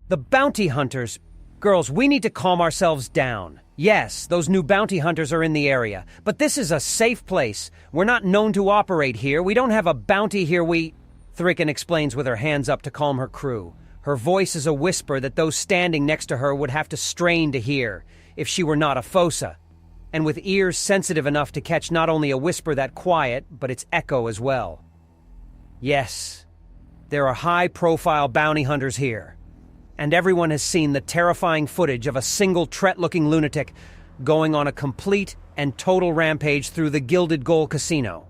The bounty hunters. Girls, we need to calm ourselves down. Yes, those new bounty hunters are in the area, but this is a safe place. We're not known to operate here. We don't have a bounty here. Thricken explains with her hands up to calm her crew. Her voice is a whisper that those standing next to her would have to strain to hear if she were not a fossa, and with ears sensitive enough to catch not only a whisper that quiet, but its echo as well. Yes, there are high-profile bounty hunters here, and everyone has seen the terrifying footage of a single Tret-looking lunatic going on a complete and total rampage through the Gilded Goal Casino.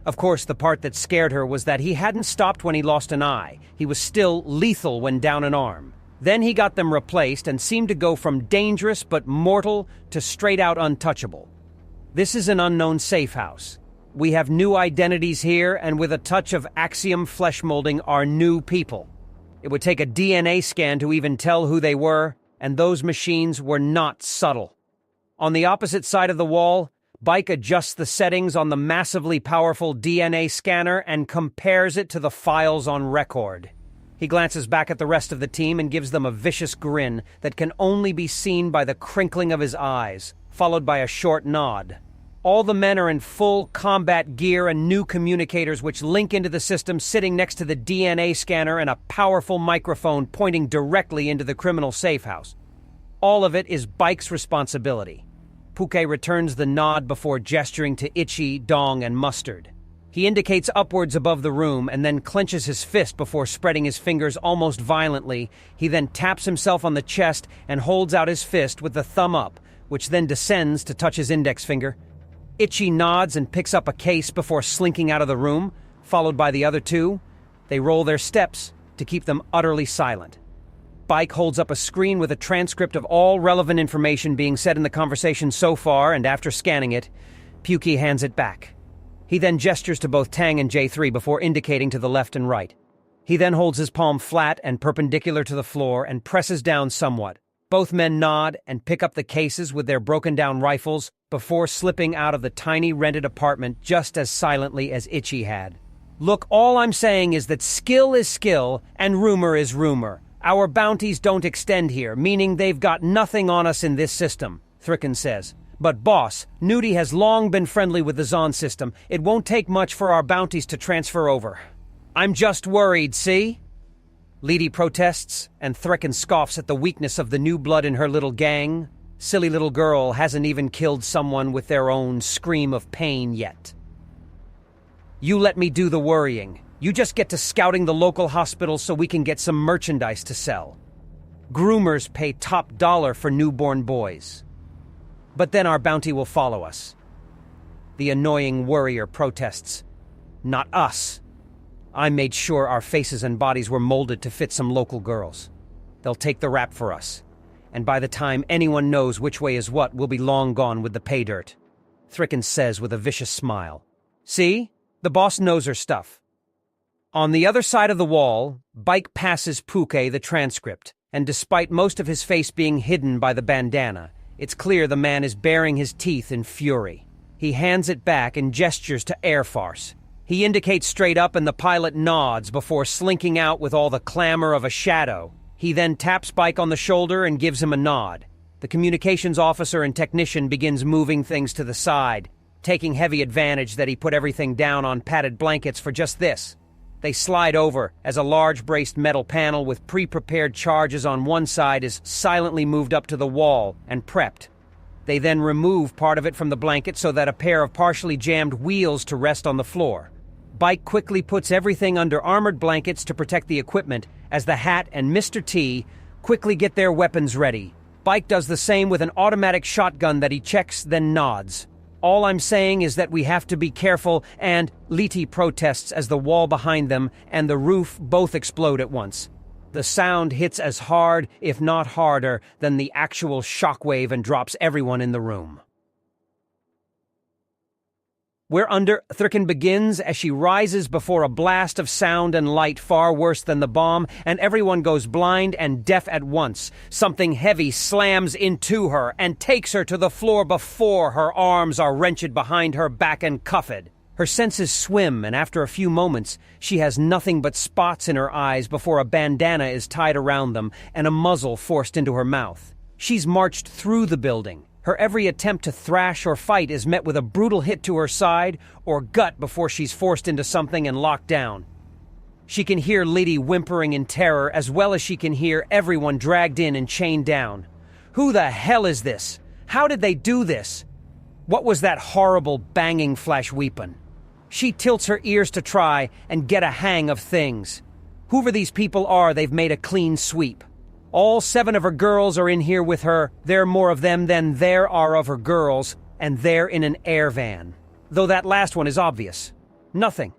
Of course, the part that scared her was that he hadn't stopped when he lost an eye. He was still lethal when down an arm. Then he got them replaced and seemed to go from dangerous but mortal to straight-out untouchable. This is an unknown safe house. We have new identities here, and with a touch of Axiom flesh molding, are new people. It would take a DNA scan to even tell who they were, and those machines were not subtle. On the opposite side of the wall, Bike adjusts the settings on the massively powerful DNA scanner and compares it to the files on record. He glances back at the rest of the team and gives them a vicious grin that can only be seen by the crinkling of his eyes, followed by a short nod. All the men are in full combat gear and new communicators which link into the system sitting next to the DNA scanner and a powerful microphone pointing directly into the criminal safe house. All of it is Bike's responsibility. Puke returns the nod before gesturing to Itchy, Dong, and Mustard. He indicates upwards above the room and then clenches his fist before spreading his fingers almost violently. He then taps himself on the chest and holds out his fist with the thumb up, which then descends to touch his index finger. Itchy nods and picks up a case before slinking out of the room, followed by the other two. They roll their steps to keep them utterly silent. Bike holds up a screen with a transcript of all relevant information being said in the conversation so far, and after scanning it, Puke hands it back. He then gestures to both Tang and J3 before indicating to the left and right. He then holds his palm flat and perpendicular to the floor and presses down somewhat. Both men nod and pick up the cases with their broken-down rifles before slipping out of the tiny rented apartment just as silently as Itchy had. Look, all I'm saying is that skill is skill and rumor is rumor. Our bounties don't extend here, meaning they've got nothing on us in this system, Thricken says. But boss, Nudie has long been friendly with the Zon system. It won't take much for our bounties to transfer over. I'm just worried, see? Leedy protests, and Thricken scoffs at the weakness of the new blood in her little gang. Silly little girl hasn't even killed someone with their own scream of pain yet. You let me do the worrying. You just get to scouting the local hospitals so we can get some merchandise to sell. Groomers pay top dollar for newborn boys. But then our bounty will follow us. The annoying worrier protests. Not us. I made sure our faces and bodies were molded to fit some local girls. They'll take the rap for us. And by the time anyone knows which way is what, we'll be long gone with the pay dirt. Thricken says with a vicious smile. See? The boss knows her stuff. On the other side of the wall, Bike passes Puke the transcript, and despite most of his face being hidden by the bandana, it's clear the man is baring his teeth in fury. He hands it back and gestures to air farce. He indicates straight up and the pilot nods before slinking out with all the clamor of a shadow. He then taps Bike on the shoulder and gives him a nod. The communications officer and technician begins moving things to the side, taking heavy advantage that he put everything down on padded blankets for just this. They slide over as a large braced metal panel with pre-prepared charges on one side is silently moved up to the wall and prepped. They then remove part of it from the blanket so that a pair of partially jammed wheels to rest on the floor. Bike quickly puts everything under armored blankets to protect the equipment as the Hat and Mr. T quickly get their weapons ready. Bike does the same with an automatic shotgun that he checks, then nods. All I'm saying is that we have to be careful, and Leety protests as the wall behind them and the roof both explode at once. The sound hits as hard, if not harder, than the actual shockwave and drops everyone in the room. We're under, Thricken begins as she rises before a blast of sound and light far worse than the bomb, and everyone goes blind and deaf at once. Something heavy slams into her and takes her to the floor before her arms are wrenched behind her back and cuffed. Her senses swim, and after a few moments, she has nothing but spots in her eyes before a bandana is tied around them and a muzzle forced into her mouth. She's marched through the building. Her every attempt to thrash or fight is met with a brutal hit to her side or gut before she's forced into something and locked down. She can hear Liddy whimpering in terror, as well as she can hear everyone dragged in and chained down. Who the hell is this? How did they do this? What was that horrible banging flash weapon? She tilts her ears to try and get a hang of things. Whoever these people are, they've made a clean sweep. All 7 of her girls are in here with her. There are more of them than there are of her girls, and they're in an air van. Though that last one is obvious. Nothing.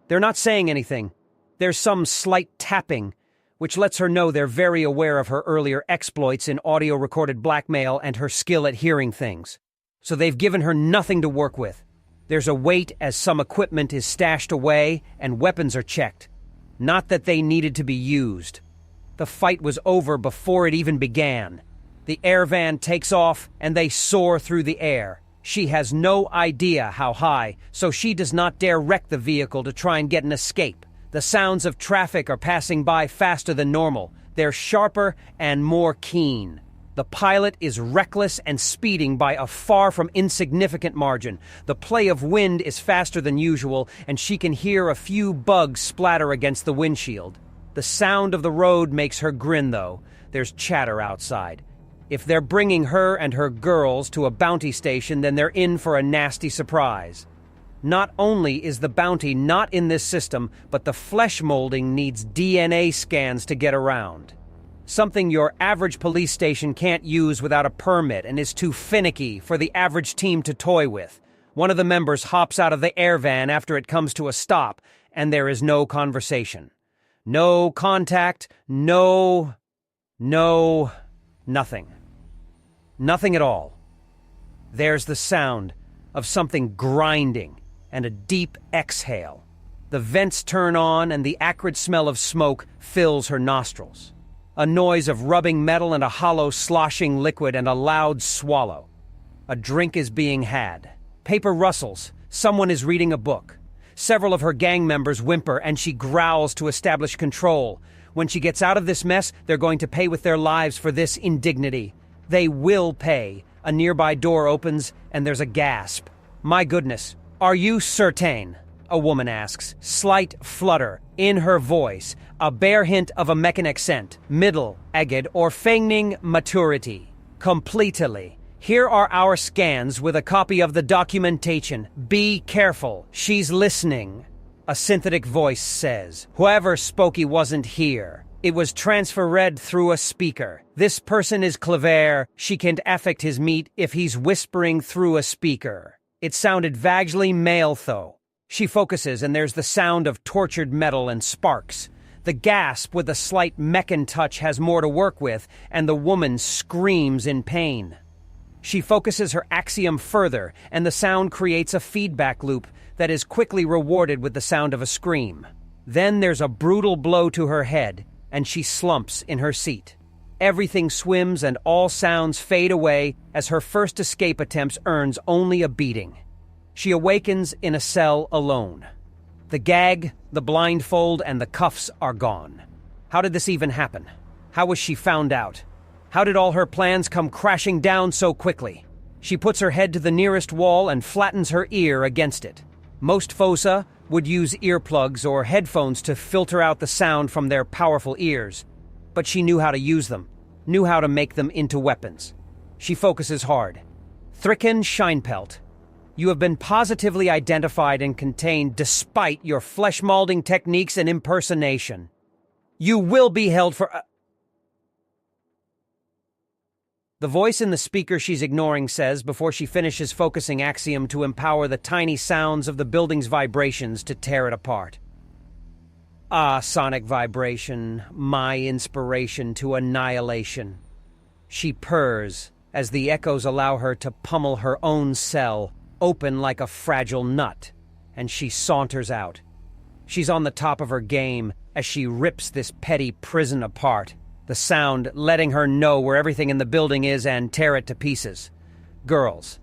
They're not saying anything. There's some slight tapping, which lets her know they're very aware of her earlier exploits in audio-recorded blackmail and her skill at hearing things. So they've given her nothing to work with. There's a wait as some equipment is stashed away and weapons are checked. Not that they needed to be used. The fight was over before it even began. The air van takes off and they soar through the air. She has no idea how high, so she does not dare wreck the vehicle to try and get an escape. The sounds of traffic are passing by faster than normal. They're sharper and more keen. The pilot is reckless and speeding by a far from insignificant margin. The play of wind is faster than usual, and she can hear a few bugs splatter against the windshield. The sound of the road makes her grin, though. There's chatter outside. If they're bringing her and her girls to a bounty station, then they're in for a nasty surprise. Not only is the bounty not in this system, but the flesh molding needs DNA scans to get around. Something your average police station can't use without a permit and is too finicky for the average team to toy with. One of the members hops out of the air van after it comes to a stop, and there is no conversation. No contact, nothing. Nothing at all. There's the sound of something grinding and a deep exhale. The vents turn on and the acrid smell of smoke fills her nostrils. A noise of rubbing metal and a hollow sloshing liquid and a loud swallow. A drink is being had. Paper rustles. Someone is reading a book. Several of her gang members whimper and she growls to establish control. When she gets out of this mess, they're going to pay with their lives for this indignity. They will pay. A nearby door opens and there's a gasp. My goodness, are you certain? A woman asks, slight flutter in her voice, a bare hint of a Meccan accent, middle-aged or feigning maturity. Completely. Here are our scans with a copy of the documentation. Be careful, she's listening. A synthetic voice says, whoever spoke he wasn't here. It was transferred through a speaker. This person is clever. She can't affect his meat if he's whispering through a speaker. It sounded vaguely male, though. She focuses, and there's the sound of tortured metal and sparks. The gasp with a slight Meccan touch has more to work with, and the woman screams in pain. She focuses her axiom further, and the sound creates a feedback loop that is quickly rewarded with the sound of a scream. Then there's a brutal blow to her head, and she slumps in her seat. Everything swims and all sounds fade away as her first escape attempts earns only a beating. She awakens in a cell alone. The gag, the blindfold, and the cuffs are gone. How did this even happen? How was she found out? How did all her plans come crashing down so quickly? She puts her head to the nearest wall and flattens her ear against it. Most fossa would use earplugs or headphones to filter out the sound from their powerful ears, but she knew how to use them, knew how to make them into weapons. She focuses hard. Thricken Scheinpelt. You have been positively identified and contained despite your flesh-molding techniques and impersonation. You will be held for... The voice in the speaker she's ignoring says before she finishes focusing axiom to empower the tiny sounds of the building's vibrations to tear it apart. Ah, sonic vibration, my inspiration to annihilation. She purrs as the echoes allow her to pummel her own cell, open like a fragile nut, and she saunters out. She's on the top of her game as she rips this petty prison apart, the sound letting her know where everything in the building is and tear it to pieces. Girls,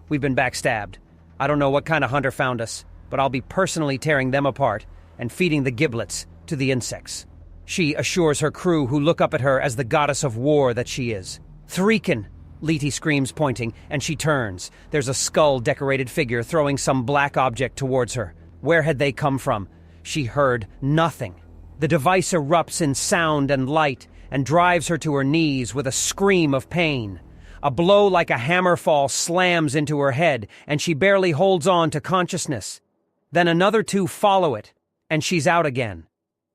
we've been backstabbed. I don't know what kind of hunter found us, but I'll be personally tearing them apart and feeding the giblets to the insects. She assures her crew, who look up at her as the goddess of war that she is. Threekin! Leety screams, pointing, and she turns. There's a skull-decorated figure throwing some black object towards her. Where had they come from? She heard nothing. The device erupts in sound and light and drives her to her knees with a scream of pain. A blow like a hammerfall slams into her head, and she barely holds on to consciousness. Then another two follow it, and she's out again.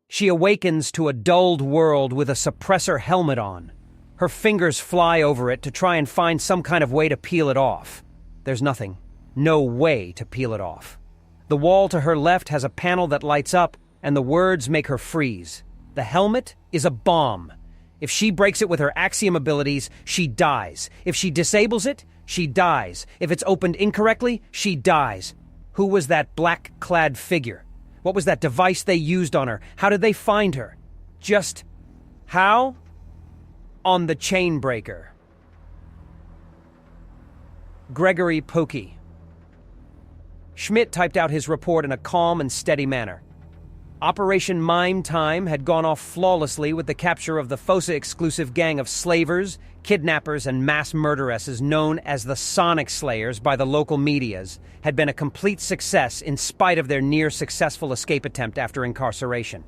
She awakens to a dulled world with a suppressor helmet on. Her fingers fly over it to try and find some kind of way to peel it off. There's nothing. No way to peel it off. The wall to her left has a panel that lights up, and the words make her freeze. The helmet is a bomb. If she breaks it with her axiom abilities, she dies. If she disables it, she dies. If it's opened incorrectly, she dies. Who was that black-clad figure? What was that device they used on her? How did they find her? Just how? On the chain breaker. Gregory Pokey. Schmidt typed out his report in a calm and steady manner. Operation Mime Time had gone off flawlessly with the capture of the FOSA-exclusive gang of slavers, kidnappers, and mass murderesses known as the Sonic Slayers by the local medias, had been a complete success in spite of their near-successful escape attempt after incarceration.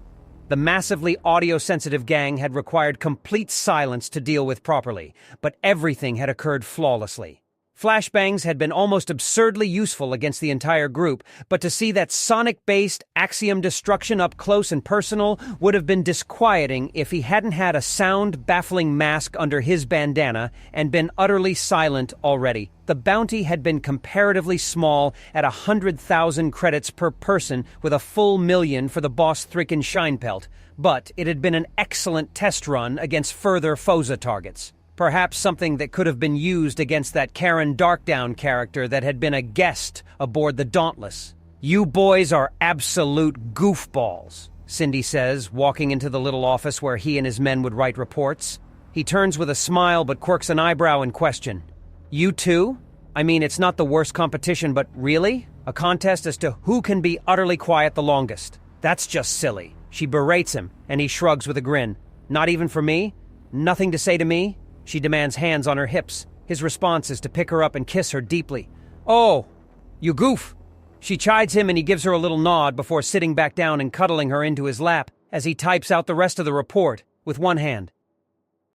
The massively audio-sensitive gang had required complete silence to deal with properly, but everything had occurred flawlessly. Flashbangs had been almost absurdly useful against the entire group, but to see that sonic-based axiom destruction up close and personal would have been disquieting if he hadn't had a sound-baffling mask under his bandana and been utterly silent already. The bounty had been comparatively small at 100,000 credits per person with a full million for the boss Thricken Shinepelt, but it had been an excellent test run against further FOSA targets. Perhaps something that could have been used against that Karen Darkdown character that had been a guest aboard the Dauntless. "You boys are absolute goofballs," Cindy says, walking into the little office where he and his men would write reports. He turns with a smile but quirks an eyebrow in question. "You too? I mean, it's not the worst competition, but really? A contest as to who can be utterly quiet the longest. That's just silly." She berates him, and he shrugs with a grin. "Not even for me? Nothing to say to me?" She demands hands on her hips. His response is to pick her up and kiss her deeply. "Oh, you goof!" She chides him and he gives her a little nod before sitting back down and cuddling her into his lap as he types out the rest of the report with one hand.